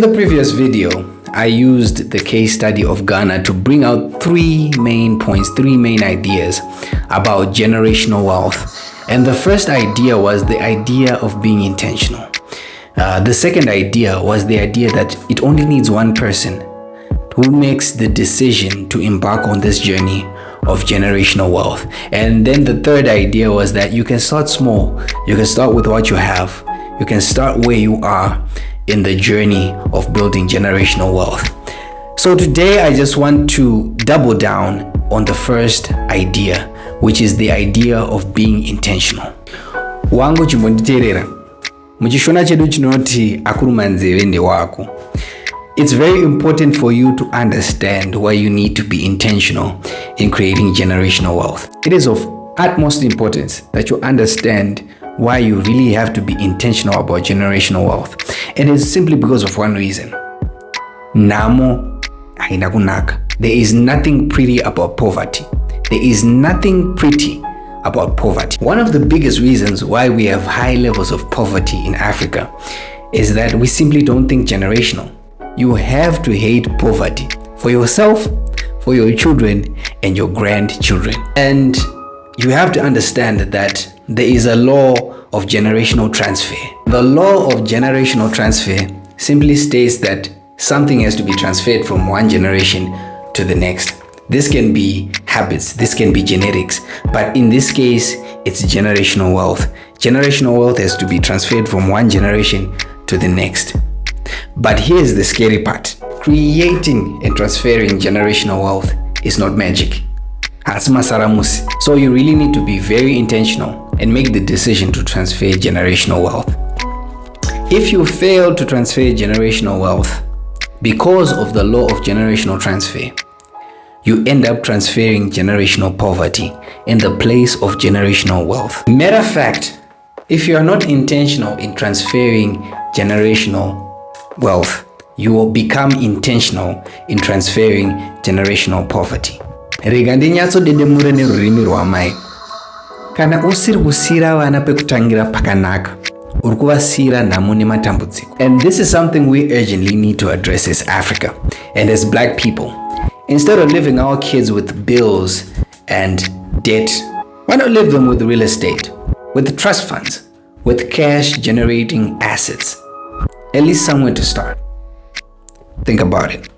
In the previous video, I used the case study of Ghana to bring out three main points, three main ideas about generational wealth. And the first idea was the idea of being intentional. The second idea was the idea that it only needs one person who makes the decision to embark on this journey of generational wealth. And then the third idea was that you can start small. You can start with what you have. You can start where you are in the journey of building generational wealth. So today I just want to double down on the first idea, which is the idea of being intentional. Wangu chimbonditerera muchishona chedu chinoti akurumanzeve ndewako. It's very important for you to understand why you need to be intentional in creating generational wealth. It is of utmost importance that you understand why you really have to be intentional about generational wealth. And it's simply because of one reason. Namo haina kunaka. There is nothing pretty about poverty. There is nothing pretty about poverty. One of the biggest reasons why we have high levels of poverty in Africa is that we simply don't think generational. You have to hate poverty for yourself, for your children, and your grandchildren. And you have to understand that there is a law of generational transfer. The law of generational transfer simply states that something has to be transferred from one generation to the next. This can be habits, this can be genetics, but in this case, it's generational wealth. Generational wealth has to be transferred from one generation to the next. But here's the scary part. Creating and transferring generational wealth is not magic. So you really need to be very intentional and make the decision to transfer generational wealth. If you fail to transfer generational wealth because of the law of generational transfer, you end up transferring generational poverty in the place of generational wealth. Matter of fact, if you are not intentional in transferring generational wealth, you will become intentional in transferring generational poverty. Rega ndinyatso dedemure nerurimi rwamai. Kana usiri kusira vana pekutangira pakanaka, uri kuvasira nhamo nematambudziko. And this is something we urgently need to address as Africa and as Black people. Instead of leaving our kids with bills and debt, why not leave them with real estate, with trust funds, with cash generating assets? At least somewhere to start. Think about it.